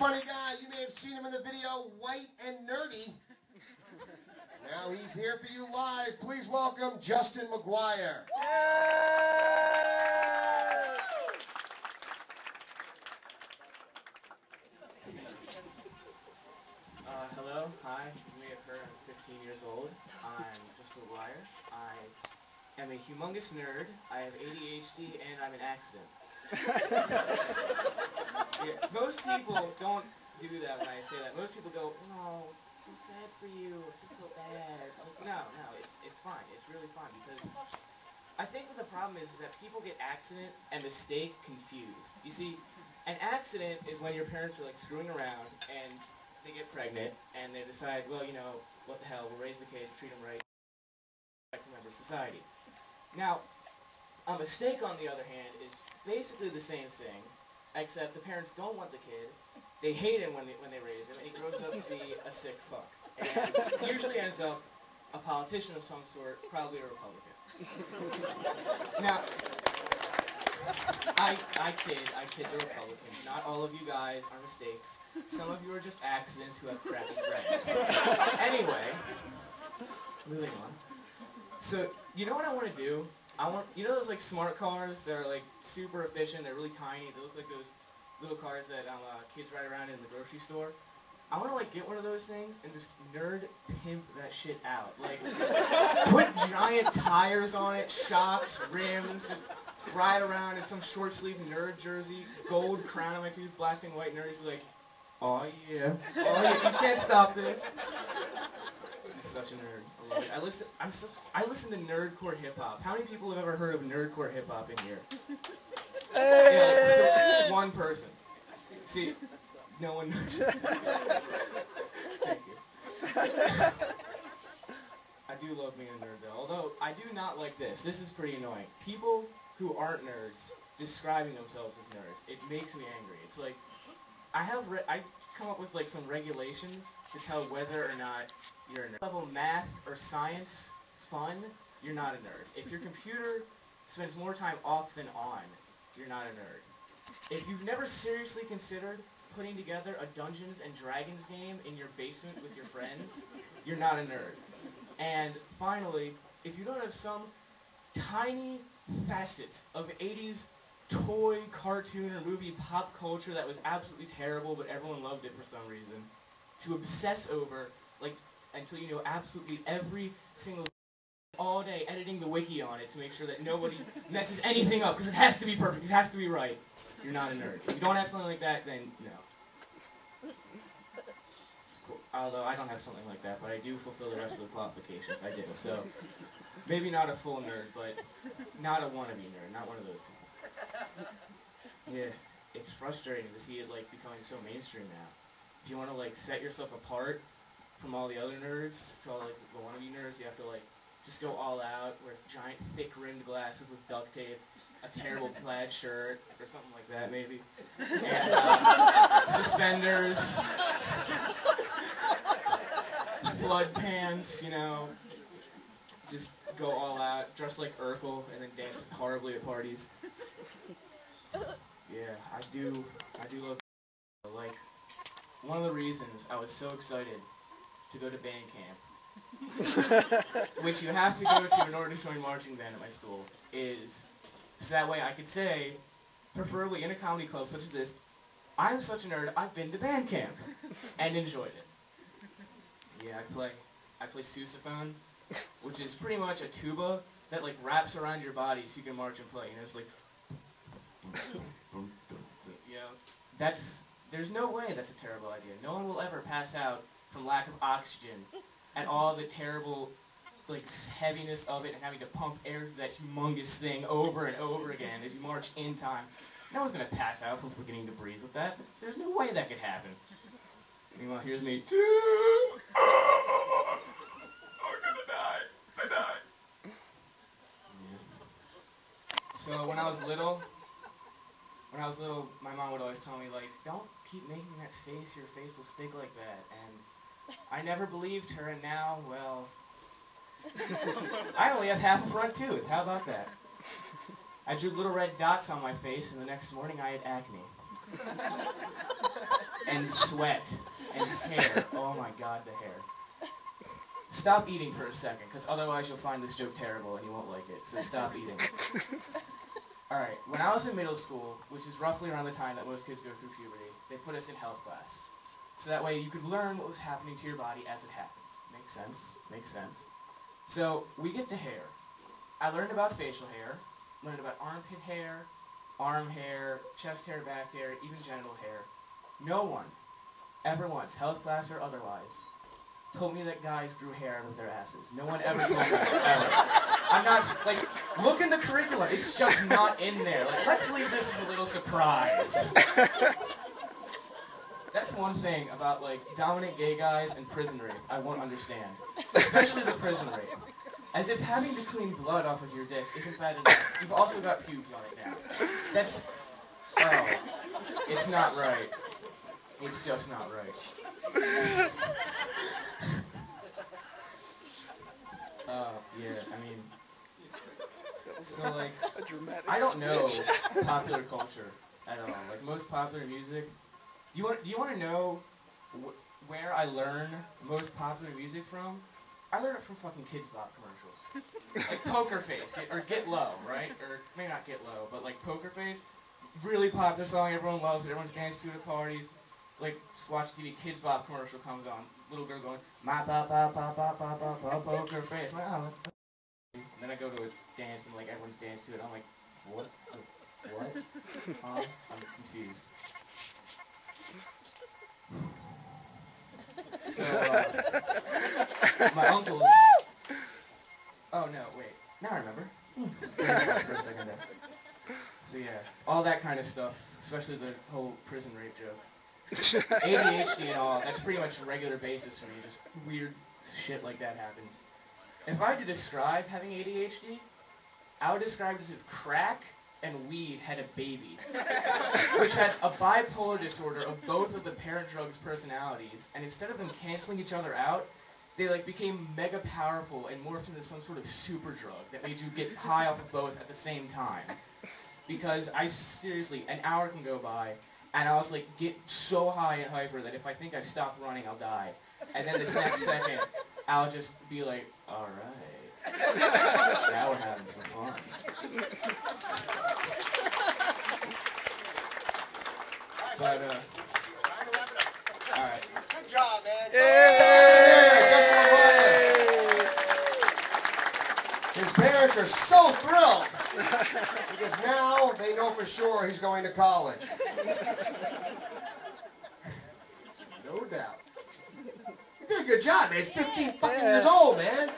funny guy. You may have seen him in the video White and Nerdy. Now he's here for you live. Please welcome Justin McGuire. Hello, hi, as you may have heard, I'm 15 years old. I'm Justin McGuire. I am a humongous nerd. I have ADHD and I'm an accident. Yeah, most people don't do that when I say that. Most people go, "Oh, it's so sad for you. I feel so bad." Like, no, it's fine. It's really fine because I think what the problem is that people get accident and mistake confused. You see, an accident is when your parents are like screwing around and they get pregnant and they decide, well, you know, what the hell, we'll raise the kid, treat them right, member of society. Now, a mistake, on the other hand, is basically the same thing, except the parents don't want the kid, they hate him when they raise him, and he grows up to be a sick fuck. And usually ends up a politician of some sort, probably a Republican. Now, I kid the Republicans. Not all of you guys are mistakes. Some of you are just accidents who have crappy friends. Anyway, moving on. So, you know what I want to do? You know those like smart cars that are like super efficient, they're really tiny, they look like those little cars that kids ride around in the grocery store? I want to like get one of those things and just nerd pimp that shit out. Like, put giant tires on it, shocks, rims, just ride around in some short sleeve nerd jersey, gold crown on my tooth, blasting white nerds be like, oh yeah, you can't stop this. I'm such a nerd. I love it. I listen to nerdcore hip hop. How many people have ever heard of nerdcore hip hop in here? Yeah, like, one person. See, no one knows. Thank you. I do love being a nerd though. Although I do not like this. This is pretty annoying. People who aren't nerds describing themselves as nerds. It makes me angry. It's like I come up with like some regulations to tell whether or not you're a nerd. Level math or science, fun, you're not a nerd. If your computer spends more time off than on, you're not a nerd. If you've never seriously considered putting together a Dungeons and Dragons game in your basement with your friends, you're not a nerd. And finally, if you don't have some tiny facets of 80s toy, cartoon, or movie pop culture that was absolutely terrible, but everyone loved it for some reason, to obsess over, like, until you know absolutely every single all day editing the wiki on it to make sure that nobody messes anything up, because it has to be perfect, it has to be right. You're not a nerd. If you don't have something like that, then no. Cool. Although I don't have something like that, but I do fulfill the rest of the qualifications. I do. So, maybe not a full nerd, but not a wannabe nerd. Not one of those people. Yeah, it's frustrating to see it like becoming so mainstream now. If you want to like set yourself apart from all the other nerds, to all like the wannabe nerds, you have to like just go all out, wear giant thick rimmed glasses with duct tape, a terrible plaid shirt, or something like that maybe, and suspenders, flood pants, you know, just go all out, dress like Urkel, and then dance horribly at parties. Yeah, I do love, like, one of the reasons I was so excited to go to band camp, which you have to go to in order to join marching band at my school, is so that way I could say, preferably in a comedy club such as this, I'm such a nerd, I've been to band camp, and enjoyed it. Yeah, I play sousaphone, which is pretty much a tuba that like wraps around your body so you can march and play, you know, it's like, you know, there's no way that's a terrible idea. No one will ever pass out from lack of oxygen and all the terrible like heaviness of it and having to pump air to that humongous thing over and over again as you march in time. No one's going to pass out from forgetting to breathe with that. There's no way that could happen. Meanwhile, here's me. I'm gonna die. I died. Yeah. So when I was little, my mom would always tell me, like, don't keep making that face, your face will stick like that. And I never believed her, and now, well, I only have half a front tooth. How about that? I drew little red dots on my face, and the next morning I had acne. and sweat and hair. Oh my god, the hair. Stop eating for a second, because otherwise you'll find this joke terrible and you won't like it, so stop eating. Alright, when I was in middle school, which is roughly around the time that most kids go through puberty, they put us in health class. So that way you could learn what was happening to your body as it happened. Makes sense? Makes sense. So, we get to hair. I learned about facial hair, learned about armpit hair, arm hair, chest hair, back hair, even genital hair. No one, ever once, health class or otherwise, told me that guys grew hair out of their asses. No one ever told me that, ever. I'm not, like, look in the curriculum. It's just not in there. Like, let's leave this as a little surprise. That's one thing about, like, dominant gay guys and prison rape I won't understand. Especially the prison rape. As if having to clean blood off of your dick isn't bad enough. You've also got pubes on it now. That's... oh. It's not right. It's just not right. Yeah, I mean... so, like, I don't know popular culture at all. Like, most popular music... Do you want to know where I learn most popular music from? I learn it from fucking Kids Bop commercials. Like Poker Face, or Get Low, right? Or maybe not Get Low, but like Poker Face. Really popular song, everyone loves it, everyone's dancing to it at parties. Like, just watch TV, Kids Bop commercial comes on. Little girl going, my pop, pop, pop, pop, pop, pop, pop, Poker Face. I'm like, oh. And then I go to a dance and like everyone's dancing to it. I'm like, what? What? I'm confused. So, my uncles... oh, no, wait. Now I remember. For a second there. So, yeah, all that kind of stuff, especially the whole prison rape joke. ADHD and all, that's pretty much a regular basis for me. Just weird shit like that happens. If I had to describe having ADHD, I would describe it as if crack and weed had a baby, which had a bipolar disorder of both of the parent drug's personalities, and instead of them canceling each other out, they like became mega powerful and morphed into some sort of super drug that made you get high off of both at the same time. Because I seriously, an hour can go by, and I'll just like get so high and hyper that if I think I stop running, I'll die. And then this next second, I'll just be like, alright. Now we're having some fun. But, alright. Good job, man. Yay! Justin McGuire. His parents are so thrilled because now they know for sure he's going to college. No doubt. You did a good job, man. He's 15 fucking years old, man.